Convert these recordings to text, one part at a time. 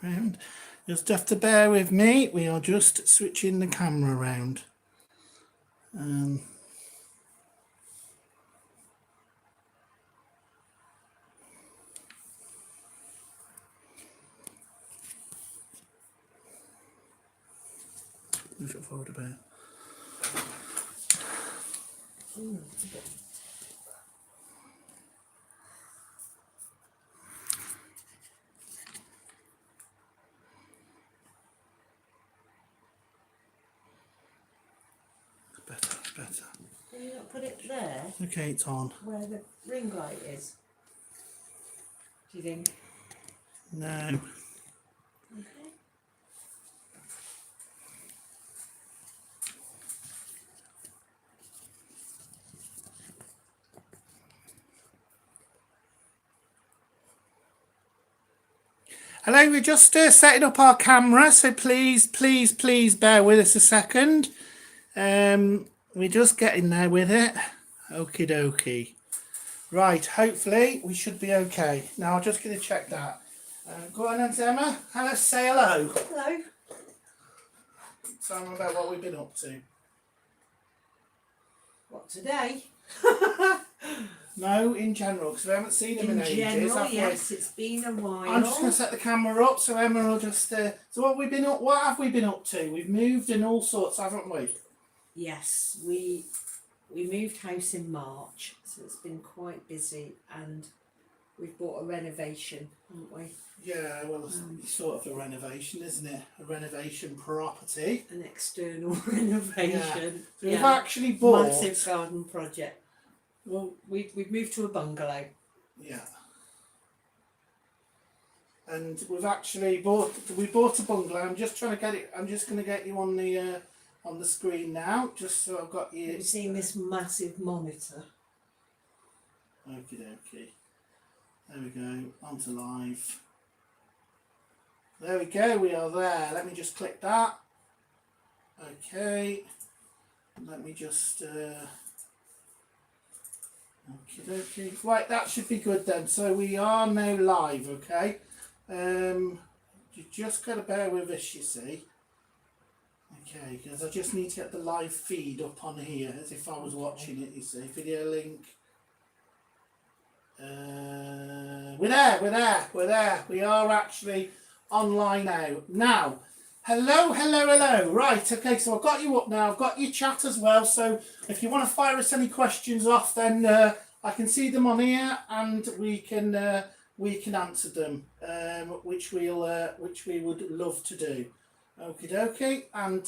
around. Just have to bear with me. We are just switching the camera around. Move it forward a bit. Better. Can you not put it there? Okay, it's on. Where the ring light is? Do you think? No. Okay. Hello, we're just setting up our camera, so please bear with us a second. We're just getting there with it. Okie dokie. Right, hopefully we should be okay. Now I'm just going to check that. Go on then, Emma. Let's say hello. Hello. Tell them about what we've been up to. What, today? No, in general, because we haven't seen them in ages. General, yes, it's been a while. I'm just going to set the camera up so Emma will just. So what have we been up to? We've moved and all sorts, haven't we? Yes, we moved house in March, so it's been quite busy, and we've bought a renovation, haven't we? Yeah, well, it's sort of a renovation, isn't it? A renovation property. An external renovation. Yeah. So we've actually bought... Massive garden project. Well, we've moved to a bungalow. Yeah. And we've actually bought a bungalow. I'm just trying to get it. I'm just going to get you on the screen now, just so I've got you. You've seen this massive monitor. Okie dokie. There we go. Onto live. There we go. We are there. Let me just click that. Okay. Let me just. Okie dokie. Right, that should be good then. So we are now live. Okay. You just got to bear with us, you see. Okay, because I just need to get the live feed up on here as if I was watching it, you see. Video link. We're there. We are actually online now. Hello. Right, okay, so I've got you up now. I've got your chat as well. So if you want to fire us any questions off, then I can see them on here and we can answer them, which we would love to do. Okie dokie, and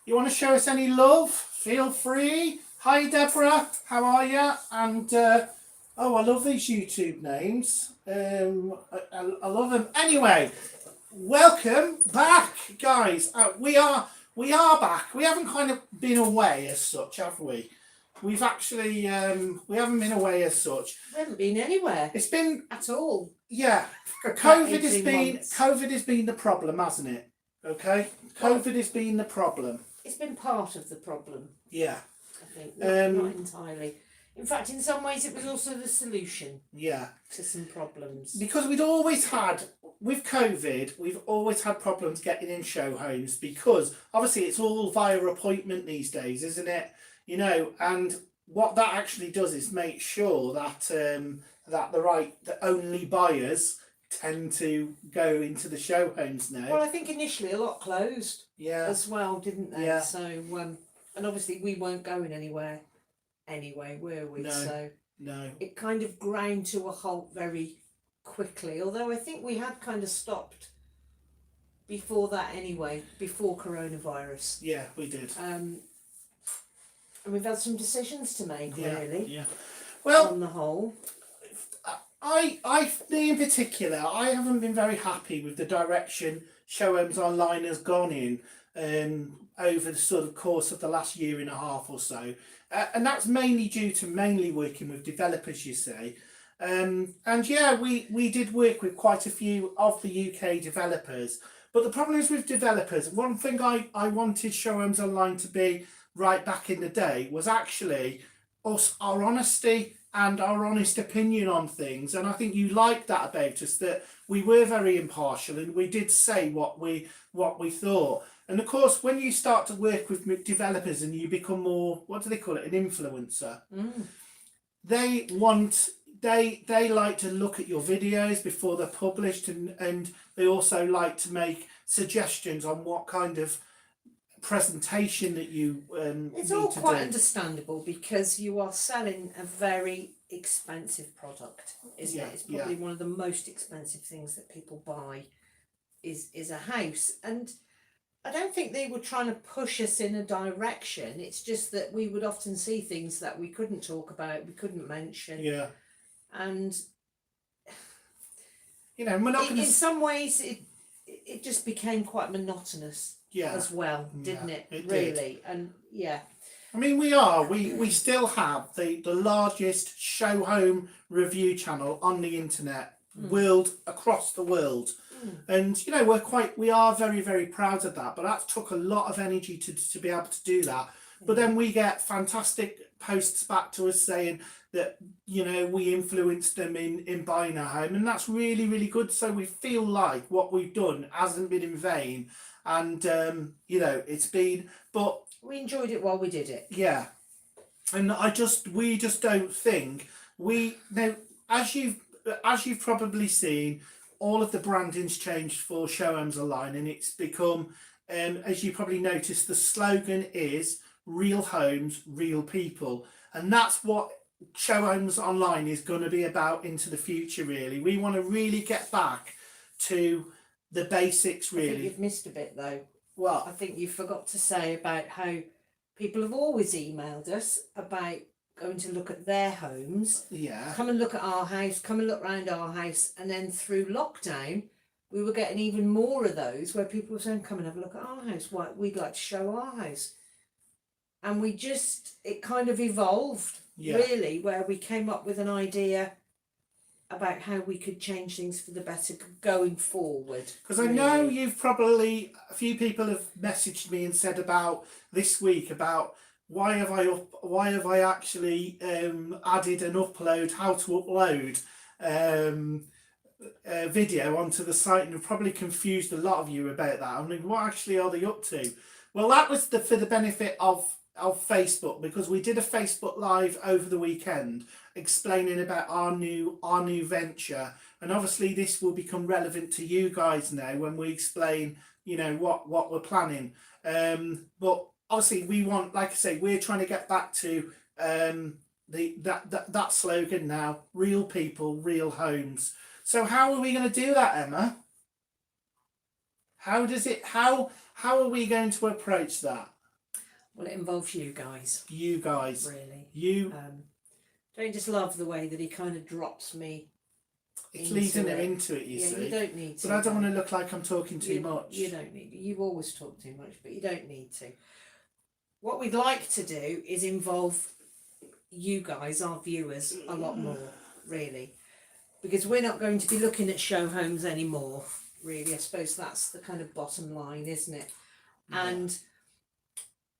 you want to show us any love, feel free. Hi Deborah, how are you? And I love these YouTube names. I love them. Anyway, welcome back, guys. We are back. We haven't kind of been away as such, have we? We've actually we haven't been away as such. We haven't been anywhere. It's been at all. Yeah. COVID has been the problem, hasn't it? Okay? COVID has been the problem. It's been part of the problem. Yeah. I think. Not entirely. In fact, in some ways it was also the solution. Yeah. To some problems. Because with COVID, we've always had problems getting in show homes because obviously it's all via appointment these days, isn't it? You know, and what that actually does is make sure that the only buyers tend to go into the show homes now. Well, I think initially a lot closed. Yeah. As well, didn't they? Yeah. So, and obviously we weren't going anywhere anyway, were we? No. So no. It kind of ground to a halt very quickly. Although I think we had kind of stopped before that anyway, before coronavirus. Yeah, we did. And we've had some decisions to make, really. Yeah. Well, on the whole, I in particular, I haven't been very happy with the direction Showhomesonline has gone in over the sort of course of the last year and a half or so, and that's mainly due to working with developers, you see. And yeah, we did work with quite a few of the UK developers, but the problem is with developers. One thing I wanted Showhomesonline to be right back in the day was actually our honesty and our honest opinion on things. And I think you liked that about us, that we were very impartial and we did say what we thought. And of course, when you start to work with developers and you become more, what do they call it, an influencer, they like to look at your videos before they're published, and they also like to make suggestions on what kind of presentation that you It's need all to quite do. understandable because you are selling a very expensive product, isn't Yeah, it? It's probably one of the most expensive things that people buy is a house. And I don't think they were trying to push us in a direction. It's just that we would often see things that we couldn't talk about, we couldn't mention. Yeah. And You know, we're not going to. in some ways, it just became quite monotonous Yeah. as well, didn't it? It really did. And yeah. I mean, we still have the largest show home review channel on the internet, across the world. And you know, we are very, very proud of that, but that took a lot of energy to be able to do that. But then we get fantastic posts back to us saying that, you know, we influenced them in buying a home, and that's really, really good. So we feel like what we've done hasn't been in vain, and you know, it's been, but We enjoyed it while we did it. yeah. And we just don't think now, as you've probably seen, all of the branding's changed for Showhomesonline, and it's become, as you probably noticed, the slogan is real homes, real people, and that's what Showhomesonline is going to be about into the future. Really, we want to really get back to the basics. I think Really, you've missed a bit though. well, I think you forgot to say about how people have always emailed us about going to look at their homes. yeah, Come and look at our house, come and look round our house. And then through lockdown, we were getting even more of those where people were saying, come and have a look at our house. Why, we'd like to show our house. And it kind of evolved, really, where we came up with an idea about how we could change things for the better going forward. Because I know a few people have messaged me and said about this week about why have I actually added an upload, how to upload a video onto the site, and have probably confused a lot of you about that. I mean, what actually are they up to? Well, that was for the benefit of Facebook, because we did a Facebook Live over the weekend explaining about our new venture, and obviously this will become relevant to you guys now when we explain, you know, what we're planning. But obviously we want, like I say, we're trying to get back to that slogan now: real people, real homes. So how are we going to do that, Emma? How are we going to approach that? Well, it involves you guys. You guys. Really. You. Don't just love the way that he kind of drops me. It's leading him into it, you see. You don't need to. But I don't want to look like I'm talking too much. You don't need to. You always talk too much, but you don't need to. What we'd like to do is involve you guys, our viewers, a lot more, really. Because we're not going to be looking at show homes anymore, really. I suppose that's the kind of bottom line, isn't it? Yeah. And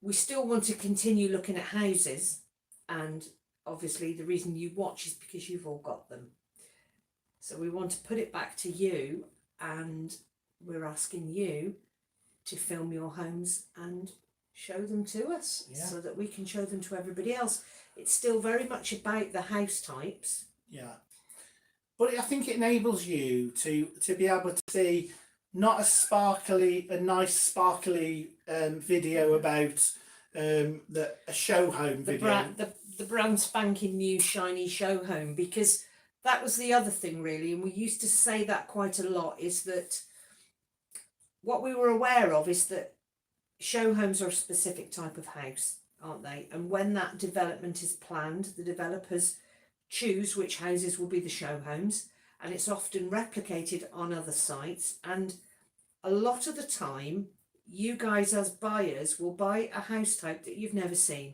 we still want to continue looking at houses, and obviously the reason you watch is because you've all got them. So we want to put it back to you, and we're asking you to film your homes and show them to us, so that we can show them to everybody else. It's still very much about the house types. Yeah. But I think it enables you to be able to see not a nice sparkly video about a show home video. The brand spanking new shiny show home, because that was the other thing, really, and we used to say that quite a lot, is that what we were aware of is that show homes are a specific type of house, aren't they? And when that development is planned, the developers choose which houses will be the show homes, and it's often replicated on other sites. And a lot of the time, you guys as buyers will buy a house type that you've never seen,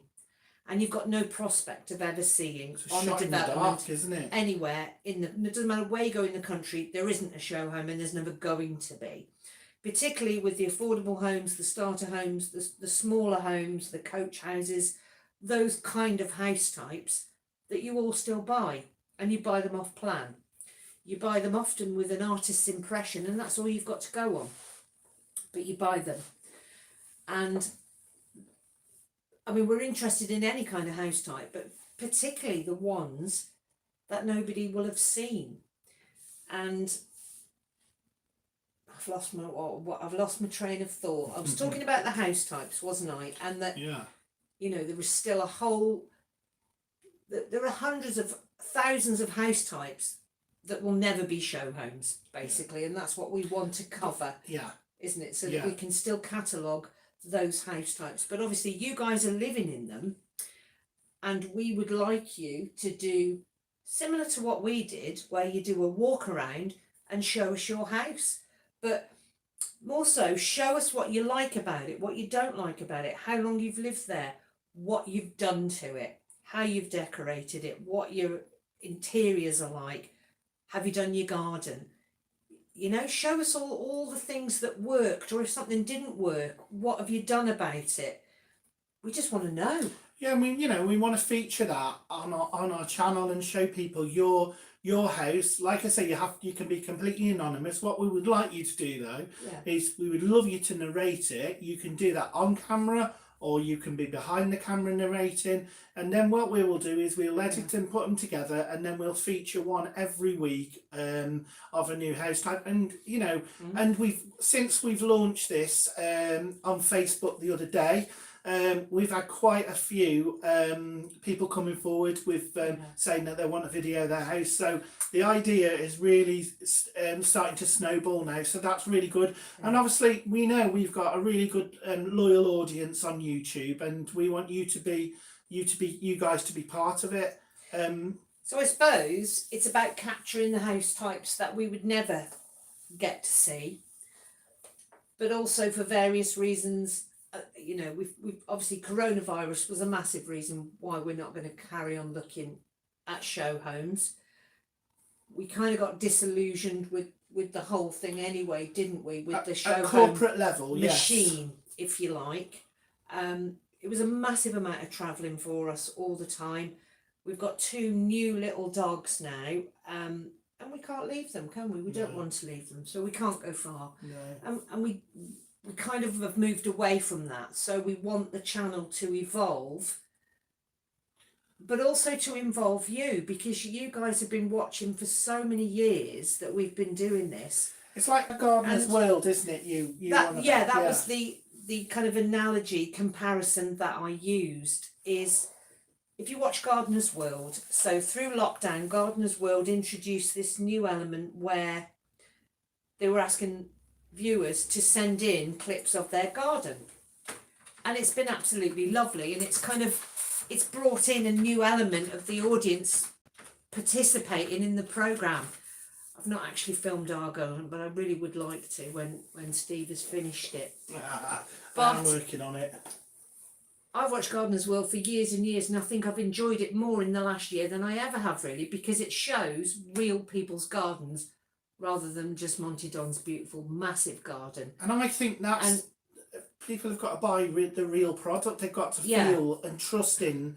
and you've got no prospect of ever seeing on a development, isn't it? Anywhere it doesn't matter where you go in the country, there isn't a show home, and there's never going to be. Particularly with the affordable homes, the starter homes, the smaller homes, the coach houses, those kind of house types that you all still buy, and you buy them off plan. You buy them often with an artist's impression, and that's all you've got to go on. But you buy them. And I mean, we're interested in any kind of house type, but particularly the ones that nobody will have seen. And I've lost my train of thought. I was talking about the house types, wasn't I? And that, you know, there was still a whole, there are hundreds of thousands of house types that will never be show homes, basically, and that's what we want to cover, isn't it? So that we can still catalogue those house types. But obviously you guys are living in them, and we would like you to do similar to what we did, where you do a walk around and show us your house, but more so show us what you like about it, what you don't like about it, how long you've lived there, what you've done to it, how you've decorated it, what your interiors are like, have you done your garden, you know, show us all the things that worked, or if something didn't work, what have you done about it? We just want to know. Yeah, I mean, you know, we want to feature that on our channel and show people your house. Like I say, you can be completely anonymous. What we would like you to do though is we would love you to narrate it. You can do that on camera, or you can be behind the camera narrating, and then what we will do is we'll edit and put them together, and then we'll feature one every week of a new house type. And you know, and since we've launched this on Facebook the other day, we've had quite a few people coming forward with saying that they want a video of their house. So the idea is really starting to snowball now. So that's really good. And obviously we know we've got a really good loyal audience on YouTube, and we want you guys to be part of it. So I suppose it's about capturing the house types that we would never get to see, but also for various reasons. You know, we've obviously coronavirus was a massive reason why we're not going to carry on looking at show homes. We kind of got disillusioned with the whole thing anyway, didn't we? With the show at corporate level machine, if you like. It was a massive amount of travelling for us all the time. We've got 2 new little dogs now, and we can't leave them, can we? We don't want to leave them, so we can't go far. And we kind of have moved away from that. So we want the channel to evolve, but also to involve you, because you guys have been watching for so many years that we've been doing this. It's like a gardener's world, isn't it? That was the kind of analogy comparison that I used. Is if you watch Gardener's World, so through lockdown, Gardener's World introduced this new element where they were asking viewers to send in clips of their garden, and it's been absolutely lovely, and it's brought in a new element of the audience participating in the programme. I've not actually filmed our garden, but I really would like to when Steve has finished it. But I'm working on it. I've watched Gardener's World for years and years, and I think I've enjoyed it more in the last year than I ever have, really, because it shows real people's gardens rather than just Monty Don's beautiful, massive garden. And I think that's... people have got to buy the real product. They've got to feel and trust in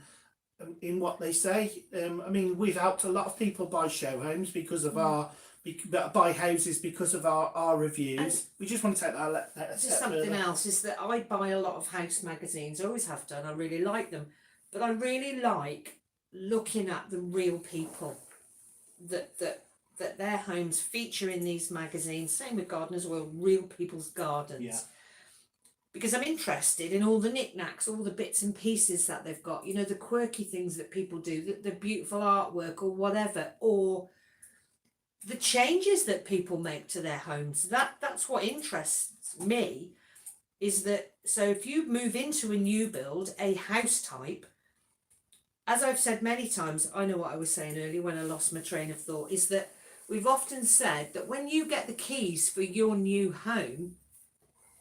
what they say. I mean, we've helped a lot of people buy show homes because of buy houses because of our reviews. And we just want to take that just something else is that I buy a lot of house magazines. I always have done. I really like them, but I really like looking at the real people that their homes feature in these magazines. Same with Gardener's World, real people's gardens. Yeah. Because I'm interested in all the knickknacks, all the bits and pieces that they've got, you know, the quirky things that people do, the beautiful artwork or whatever, or the changes that people make to their homes. That's what interests me, is that, so if you move into a new build, a house type, as I've said many times, I know what I was saying earlier when I lost my train of thought, is that we've often said that when you get the keys for your new home,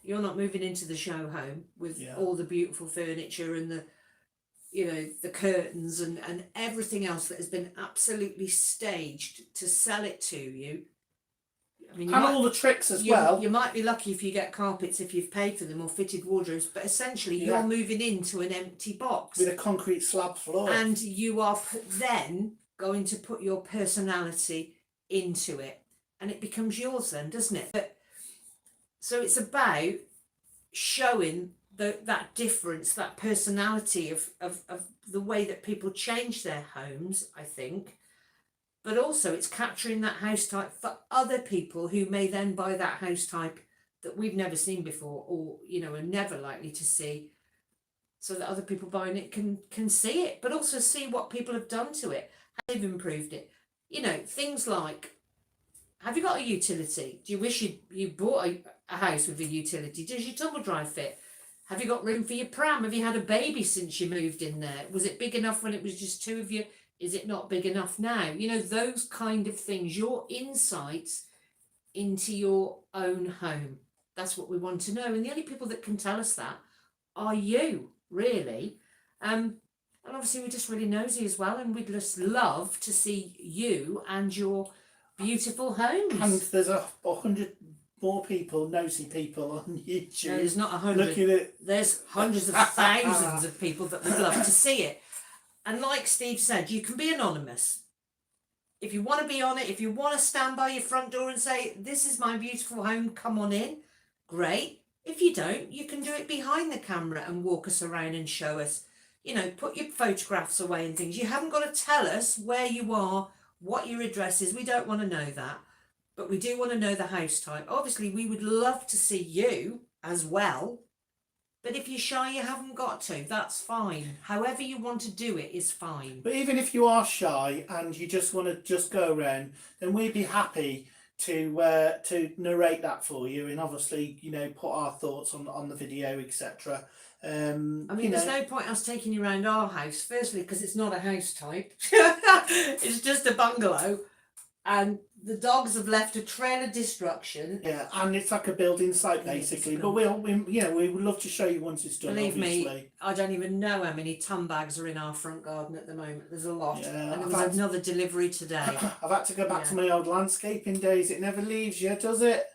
you're not moving into the show home with all the beautiful furniture and the curtains and everything else that has been absolutely staged to sell it to you. I mean, And all the tricks as well. You might be lucky if you get carpets if you've paid for them or fitted wardrobes, but essentially Yeah. you're moving into an empty box. With a concrete slab floor. And you are then going to put your personality into it. And it becomes yours then, doesn't it? So it's about showing that difference, that personality of the way that people change their homes, I think. But also it's capturing that house type for other people who may then buy that house type that we've never seen before, or, you know, are never likely to see, so that other people buying it can see it, but also see what people have done to it, how they've improved it. You know, things like, have you got a utility? Do you wish you bought a house with a utility? Does your tumble dryer fit? Have you got room for your pram? Have you had a baby since you moved in there? Was it big enough when it was just two of you? Is it not big enough now? You know, those kind of things, your insights into your own home. That's what we want to know. And the only people that can tell us that are you, really. And obviously we're just really nosy as well, and we'd just love to see you and your beautiful homes. And there's 100 more people, nosy people on YouTube. No, there's not 100. Looking at There's hundreds of thousands of people that would love to see it. And like Steve said, you can be anonymous. If you want to be on it, if you want to stand by your front door and say, this is my beautiful home, come on in, great. If you don't, you can do it behind the camera and walk us around and show us, you know, put your photographs away and things. You haven't got to tell us where you are, what your address is. We don't want to know that, but we do want to know the house type. Obviously, we would love to see you as well, but if you're shy, you haven't got to. That's fine. However you want to do it is fine. But even if you are shy and you just want to just go around, then we'd be happy to narrate that for you, and obviously, you know, put our thoughts on the video, etc. I mean, there's no point us taking you around our house. Firstly, because it's not a house type; it's just a bungalow, and the dogs have left a trail of destruction. Yeah, and it's like a building site basically. But we would love to show you once it's done. Believe obviously. me, I don't even know how many ton bags are in our front garden at the moment. There's a lot, Yeah, and there was another delivery today. I've had to go back to my old landscaping days. It never leaves you, does it?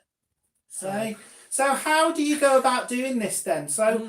So how do you go about doing this then? So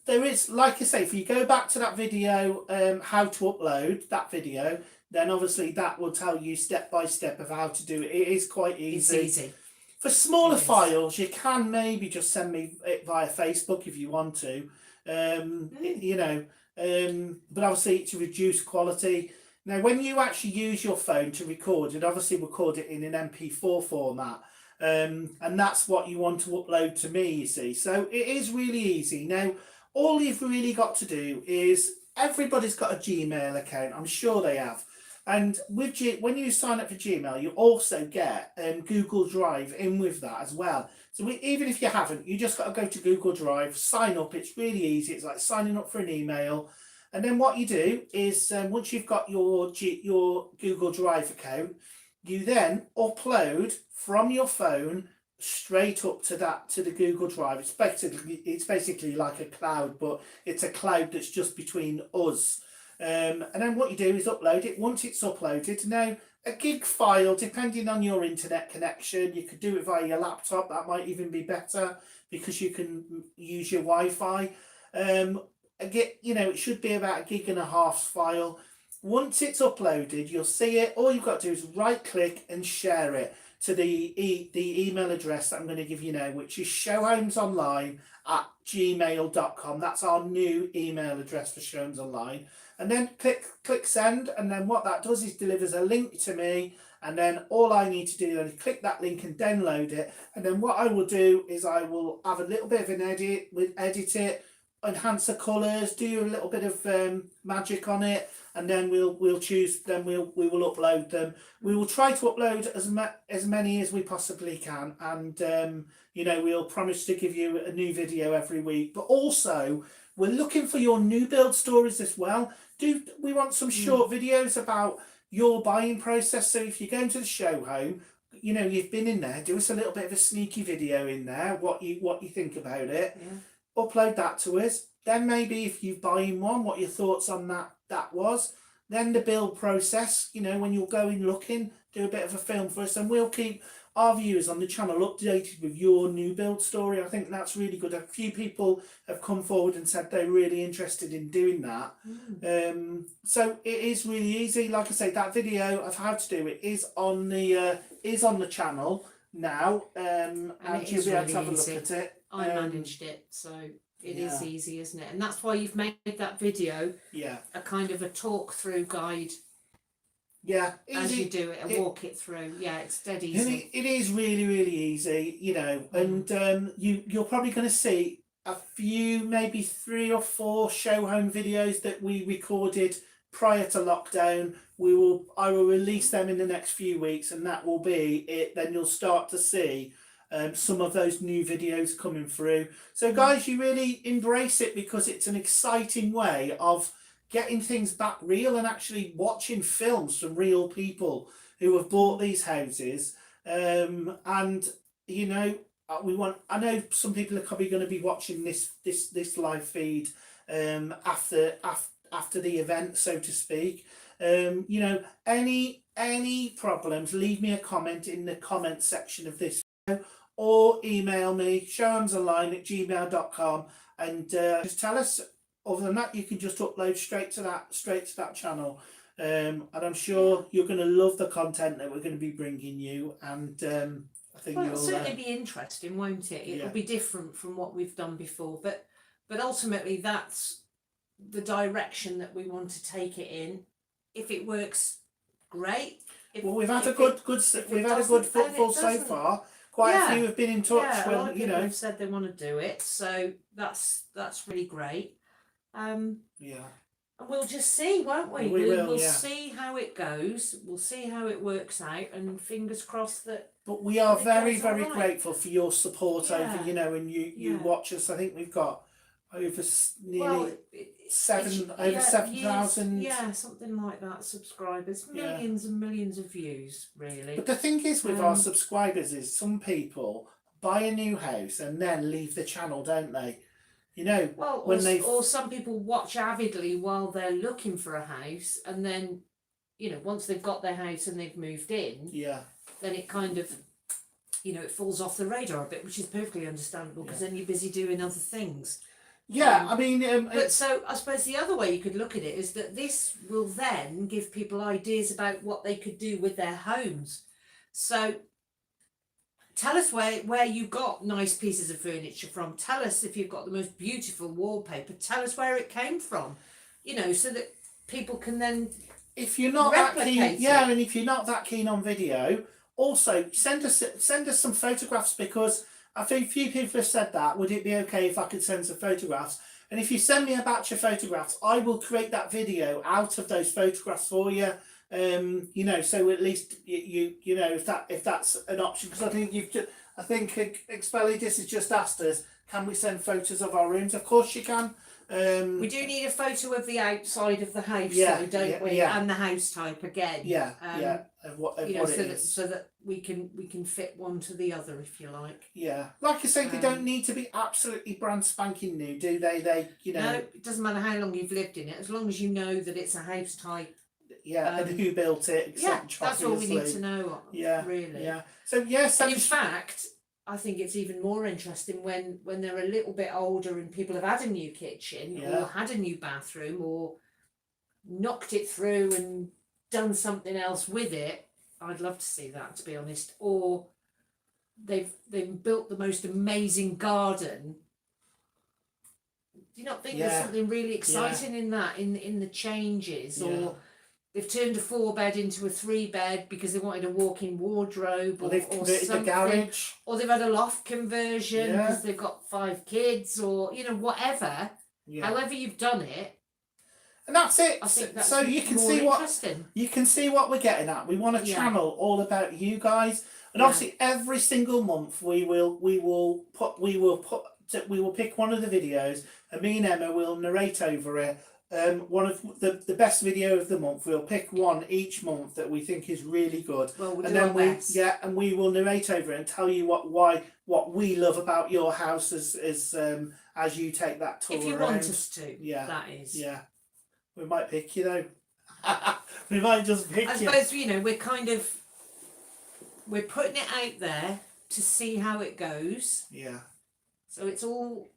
there is, like I say, if you go back to that video, how to upload that video, then obviously that will tell you step by step of how to do it. It is quite easy. It's easy. For smaller files, you can maybe just send me it via Facebook if you want to. You know, but obviously to reduce quality. Now, when you actually use your phone to record, it obviously record it in an MP4 format. And that's what you want to upload to me, you see. So it is really easy. Now, all you've really got to do is, everybody's got a Gmail account. I'm sure they have. And with when you sign up for Gmail, you also get Google Drive in with that as well. So even if you haven't, you just got to go to Google Drive, sign up. It's really easy. It's like signing up for an email. And then what you do is, once you've got your Google Drive account, you then upload from your phone straight up to the Google Drive. It's basically like a cloud, but it's a cloud that's just between us. And then what you do is upload it. Once it's uploaded, now a gig file, depending on your internet connection, you could do it via your laptop. That might even be better because you can use your Wi-Fi. You know, it should be about 1.5 GB file. Once it's uploaded, you'll see it. All you've got to do is right click and share it to the email address that I'm going to give you now, which is showhomesonline@gmail.com. That's our new email address for Showhomesonline. And then click send, and then what that does is delivers a link to me, and then all I need to do is click that link and download it. And then what I will do is I will have a little bit of an edit it, enhance the colours, do a little bit of magic on it, and then we'll choose them. We will upload them. We will try to upload as many as we possibly can, and you know, we'll promise to give you a new video every week. But also, we're looking for your new build stories as well. We want some short videos about your buying process. So if you're going to the show home, you know, you've been in there, do us a little bit of a sneaky video in there, what you think about it. Yeah. Upload that to us. Then maybe if you're buying one, what your thoughts on that was. Then the build process, you know, when you're going looking, do a bit of a film for us, and we'll keep our viewers on the channel updated with your new build story. I think that's really good. A few people have come forward and said they're really interested in doing that. So it is really easy. Like I say, that video of how to do it is on the channel now, and you'll be able to have a look at it. I managed it, so it is easy, isn't it? And that's why you've made that video a kind of a talk through guide. Yeah, easy. As you do it and walk it through. Yeah, it's dead easy. It is really, really easy, you know, and you're probably going to see a few, maybe 3 or 4 show home videos that we recorded prior to lockdown. I will release them in the next few weeks, and that will be it. Then you'll start to see some of those new videos coming through. So guys, you really embrace it, because it's an exciting way of getting things back real and actually watching films from real people who have bought these houses. And you know, I know some people are probably going to be watching this live feed after the event, so to speak. You know, any problems, leave me a comment in the comment section of this video, or email me showhomesonline@gmail.com, and just tell us. Other than that, you can just upload straight to that channel, and I'm sure you're going to love the content that we're going to be bringing you. And I think it'll certainly be interesting, won't it? It'll be different from what we've done before, but ultimately that's the direction that we want to take it in. If it works, great. We've had a good footfall so far. Quite a few have been in touch. Yeah, a lot of people have said they want to do it, so that's really great. And we'll just see, won't we? We'll see how it goes. We'll see how it works out, and fingers crossed that. But we are very grateful for your support over, you know, and you watch us. I think we've got over nearly 7,000. Yeah, something like that. Subscribers, millions and millions of views, really. But the thing is with our subscribers is some people buy a new house and then leave the channel, don't they? You know, or some people watch avidly while they're looking for a house, and then, you know, once they've got their house and they've moved in, then it kind of, you know, it falls off the radar a bit, which is perfectly understandable, because then you're busy doing other things. I mean, but so I suppose the other way you could look at it is that this will then give people ideas about what they could do with their homes. So tell us where you got nice pieces of furniture from. Tell us if you've got the most beautiful wallpaper. Tell us where it came from, you know, so that people can then, if you're not that keen, and if you're not that keen on video, also send us some photographs, because I think a few people have said that. Would it be okay if I could send some photographs? And if you send me a batch of photographs, I will create that video out of those photographs for you. You know, so at least you know, if that's an option, because I think Expelliarmus has just asked us, can we send photos of our rooms? Of course you can. We do need a photo of the outside of the house, don't we? And the house type again. So that we can fit one to the other, if you like. Yeah, like I say, they don't need to be absolutely brand spanking new, do they? They, you know. No, it doesn't matter how long you've lived in it, as long as you know that it's a house type. And who built it, etc. That's all we need to know. Really. Yeah. So yes, and in fact, I think it's even more interesting when they're a little bit older and people have had a new kitchen or had a new bathroom or knocked it through and done something else with it. I'd love to see that, to be honest. Or they've built the most amazing garden. Do you not think there's something really exciting in that, in the changes? Or they've turned a 4-bed into a 3-bed because they wanted a walk-in wardrobe, or they've converted the garage, or they've had a loft conversion because they've got 5 kids, or, you know, whatever. However you've done it, and that's it. I think that's so you can see what we're getting at. We want a channel all about you guys, and obviously every single month we will pick one of the videos, and me and Emma will narrate over it. One of the best video of the month. We'll pick one each month that we think is really good, and we will narrate over it and tell you what we love about your house as you take that tour. If you around. want us to, that is. We might pick you though. We might just pick you. I suppose, you know, we're kind of we're putting it out there to see how it goes. Yeah. So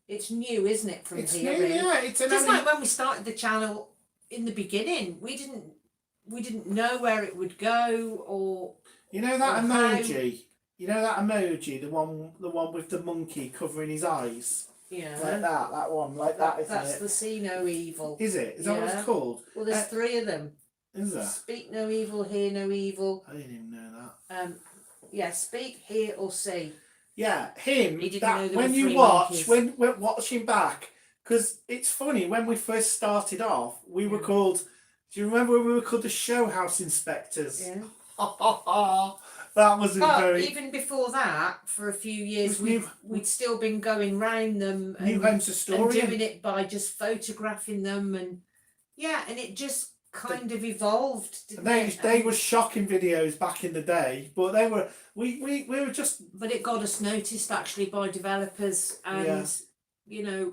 it's new, isn't it, from It's here? new, Really? yeah. It's Just like when we started the channel in the beginning, we didn't know where it would go or. You know that or emoji? How... You know that emoji, the one with the monkey covering his eyes? Yeah. Like that one, like that, isn't that's it? the see no evil. Is it? Is that what it's called? Well, there's 3 of them. Is there? Speak no evil, hear no evil. I didn't even know that. Yeah, speak, hear or see. Yeah, him. He didn't That know there when were you 3 watch, monkeys. when we're watching back, because it's funny when we first started off, we were called. Do you remember when we were called the Show House Inspectors? Yeah. That was very. Even before that, for a few years, we'd still been going round them New Homes Historian. and doing it by just photographing them, and it just kind of evolved. Didn't They were shocking videos back in the day, but they were we were just. But it got us noticed actually by developers, and you know,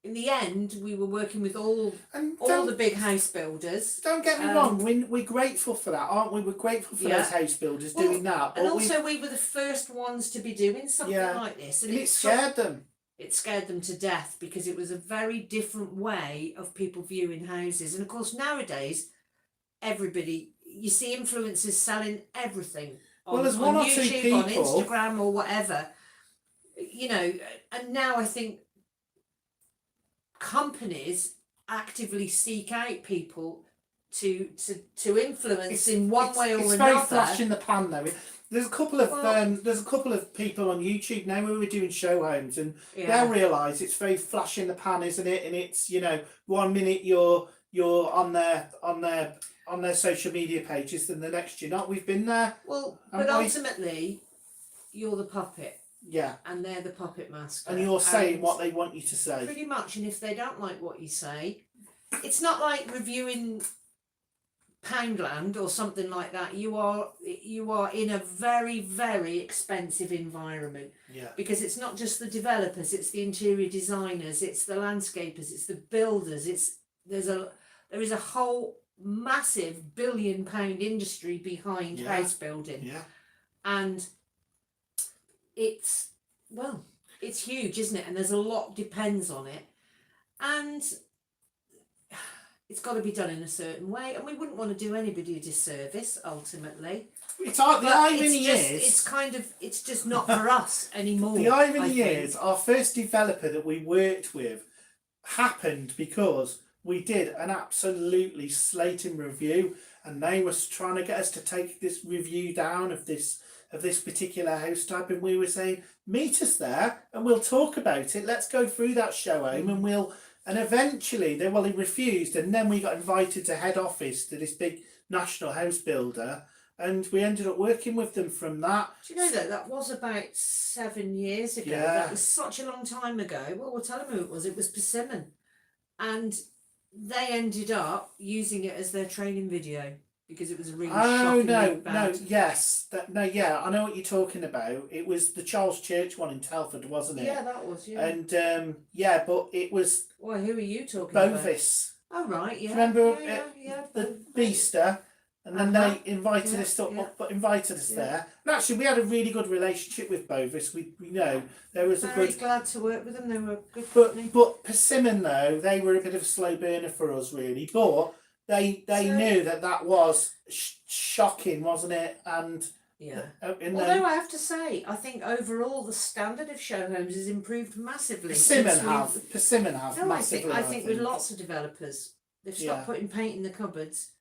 in the end, we were working with all the big house builders. Don't get me wrong, we're grateful for that, aren't we? We're grateful for those house builders doing that. But and also, we were the first ones to be doing something like this, and it scared them. It scared them to death because it was a very different way of people viewing houses. And of course, nowadays, you see influencers selling everything on, there's one or YouTube, two people, on Instagram or whatever. You know, and now I think companies actively seek out people to influence in one way or another. It's very flash in the pan though. There's a couple of people on YouTube now who are doing show homes, and they'll realise it's very flash in the pan, isn't it? And it's, you know, 1 minute you're on their social media pages, then the next you're not. We've been there. Well, but ultimately, you're the puppet. Yeah. And they're the puppet master. And you're saying what they want you to say. Pretty much. And if they don't like what you say, it's not like reviewing Poundland or something like that. You are in a very, very expensive environment. Yeah. Because it's not just the developers, it's the interior designers, it's the landscapers, it's the builders, there is a whole massive £1 billion industry behind house building. Yeah. And it's huge, isn't it? And there's a lot depends on it, and it's got to be done in a certain way. And we wouldn't want to do anybody a disservice. Ultimately, the irony is it's just not for us anymore. The irony is our first developer that we worked with happened because we did an absolutely slating review, and they were trying to get us to take this review down of this particular house type, and we were saying, meet us there and we'll talk about it. Let's go through that show home, and eventually they refused, and then we got invited to head office to this big national house builder, and we ended up working with them from that. Do you know that was about 7 years ago? Yeah. That was such a long time ago. Well, we'll tell them who it was. It was Persimmon, and they ended up using it as their training video. Because it was a really shocking bad. I know what you're talking about. It was the Charles Church one in Telford, wasn't it? Yeah, that was, yeah. And but it was. Well, who are you talking about? Bovis. Oh right, yeah. Remember the Beaster, and then they invited us there. And actually, we had a really good relationship with Bovis. We know there was very glad to work with them. They were good. But Persimmon though, they were a bit of a slow burner for us, really. But they knew that was shocking, wasn't it? And although I have to say, I think overall the standard of show homes has improved massively. Persimmon have No, massively. I think with lots of developers, they've stopped putting paint in the cupboards.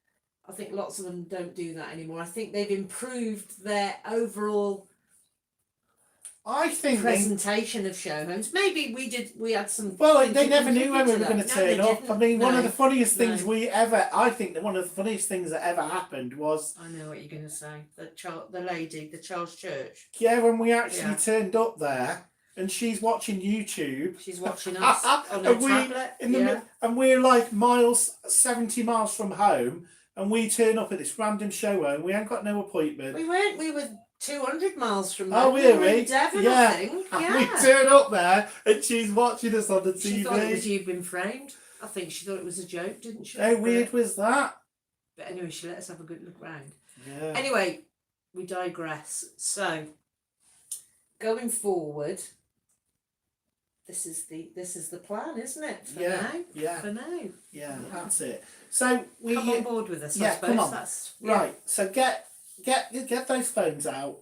I think lots of them don't do that anymore. I think they've improved their overall presentation of show homes. Maybe we had some. Well, they never knew when we were going to turn up. I mean, one of the funniest things I think that one of the funniest things that ever happened was. I know what you're going to say. The lady, the Charles Church. Yeah, when we actually turned up there, and she's watching YouTube. She's watching us on her tablet. And we're like 70 miles from home, and we turn up at this random show home. We ain't got no appointment. We weren't. We were 200 miles from there. Oh, we were in Devon, I think. Yeah. We turn up there and she's watching us on the TV. She thought it was You've Been Framed. I think she thought it was a joke, didn't she? How weird was that? But anyway, she let us have a good look round. Yeah. Anyway, we digress. So going forward, this is the plan, isn't it? For now. Yeah. For now. Yeah, that's it. So we Come on board with us. yeah, I suppose. come on. That's Right. So get those phones out.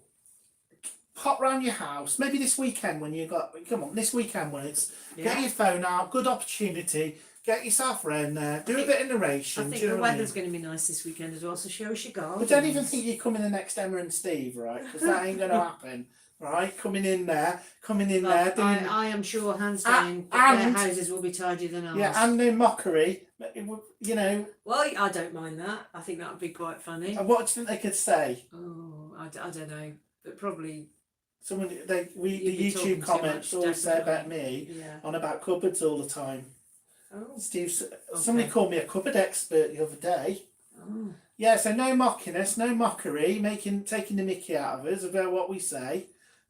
Pop round your house. Maybe this weekend when you got. Come on, this weekend when it's. Get your phone out. Good opportunity. Get yourself around there. Do a bit of narration. I think do you the know what I weather's mean? going to be nice this weekend as well. So show us your garden. But don't even think you're coming the next Emma and Steve, right? Because that ain't going to happen. Right, coming in there. Doing I am sure, hands down, that their houses will be tidier than ours. yeah, and no mockery. You know. Well, I don't mind that. I think that would be quite funny. And what do you think they could say? Oh, I don't know, but probably. Someone You'd the be talking YouTube too comments much, always say definitely. about me Yeah. on about cupboards all the time. Oh. Steve, somebody called me a cupboard expert the other day. Oh. Yeah, so no mocking us, no mockery, taking the mickey out of us about what we say.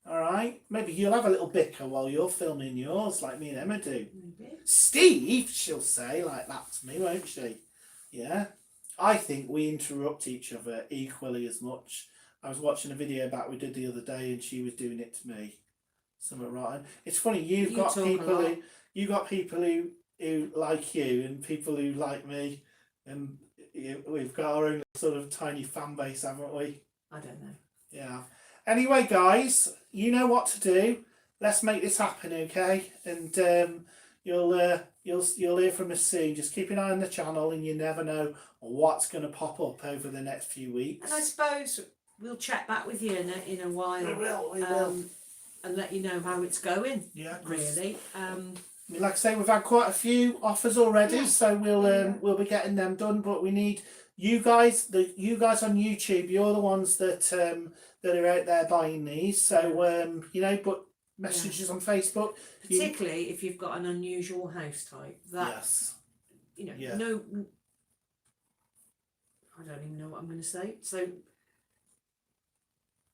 All right, maybe you'll have a little bicker while you're filming yours, like me and Emma do. Maybe. Steve, she'll say like that to me, won't she? Yeah, I think we interrupt each other equally as much. I was watching a video back we did the other day, and she was doing it to me. Something rotten. It's funny. You got people who like you, and people who like me, and we've got our own sort of tiny fan base, haven't we? I don't know. Yeah. Anyway, guys, you know what to do. Let's make this happen, okay? And you'll hear from us soon. Just keep an eye on the channel, and you never know what's going to pop up over the next few weeks. And I suppose we'll chat back with you in a while. We will. And let you know how it's going. Yeah. Really. Like I say, we've had quite a few offers already, so we'll be getting them done. But we need you guys, you guys on YouTube. You're the ones that are out there buying these. So but messages on Facebook, particularly if you've got an unusual house type. That's no. I don't even know what I'm going to say. So.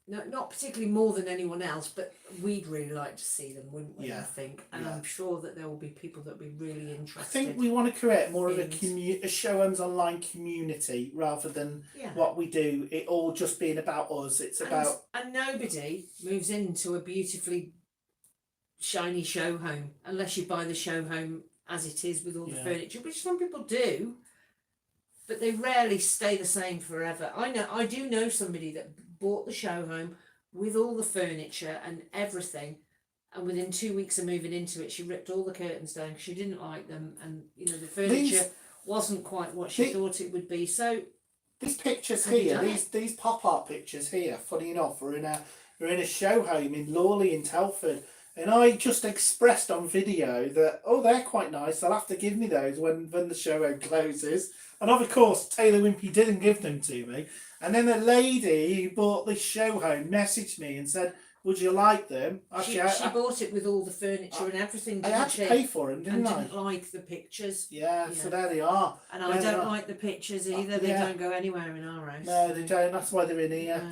No, not particularly more than anyone else, but we'd really like to see them, wouldn't we? I think, and I'm sure that there will be people that will be really interested. I think we want to create more of a Showhomesonline community rather than what we do. It all just being about us. It's about and nobody moves into a beautifully shiny show home unless you buy the show home as it is with all the furniture, which some people do, but they rarely stay the same forever. I do know somebody that bought the show home with all the furniture and everything, and within 2 weeks of moving into it, she ripped all the curtains down because she didn't like them, and the furniture wasn't quite what she thought it would be. So these pictures here, these pop art pictures here, funny enough, we're in a show home in Lawley in Telford, and I just expressed on video that they're quite nice. They'll have to give me those when the show home closes. And of course, Taylor Wimpey didn't give them to me. And then the lady who bought this show home messaged me and said, "Would you like them?" She bought it with all the furniture and everything. I had to pay for them, didn't I? Didn't like the pictures. Yeah, so there they are. And I don't like the pictures either. They don't go anywhere in our house. No, they don't. That's why they're in here.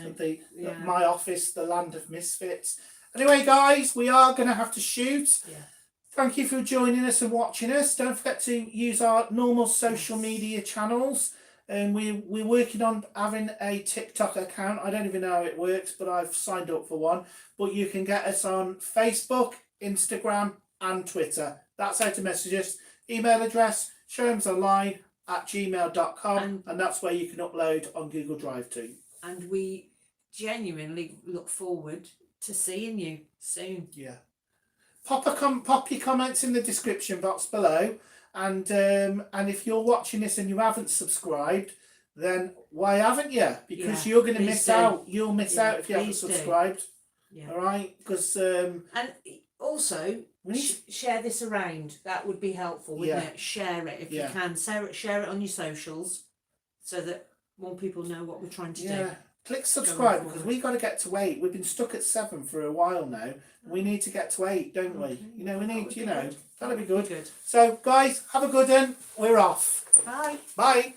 No. My office, the land of misfits. Anyway, guys, we are going to have to shoot. Yeah. Thank you for joining us and watching us. Don't forget to use our normal social media channels. And we're working on having a TikTok account. I don't even know how it works, but I've signed up for one. But you can get us on Facebook, Instagram, and Twitter. That's how to message us. Email address, showhomesonline@gmail.com, and that's where you can upload on Google Drive too. And we genuinely look forward to seeing you soon. Yeah. Pop your comments in the description box below. And if you're watching this and you haven't subscribed, then why haven't you? Because you're going to miss out. You'll miss out if you haven't subscribed. Yeah. All right? Because and also share this around. That would be helpful, wouldn't it? Share it if you can. Share it on your socials so that more people know what we're trying to do. Click subscribe because we've got to get to 8. We've been stuck at 7 for a while now. We need to get to 8, don't we? We need, that'll be good. So, guys, have a good one. We're off. Bye. Bye.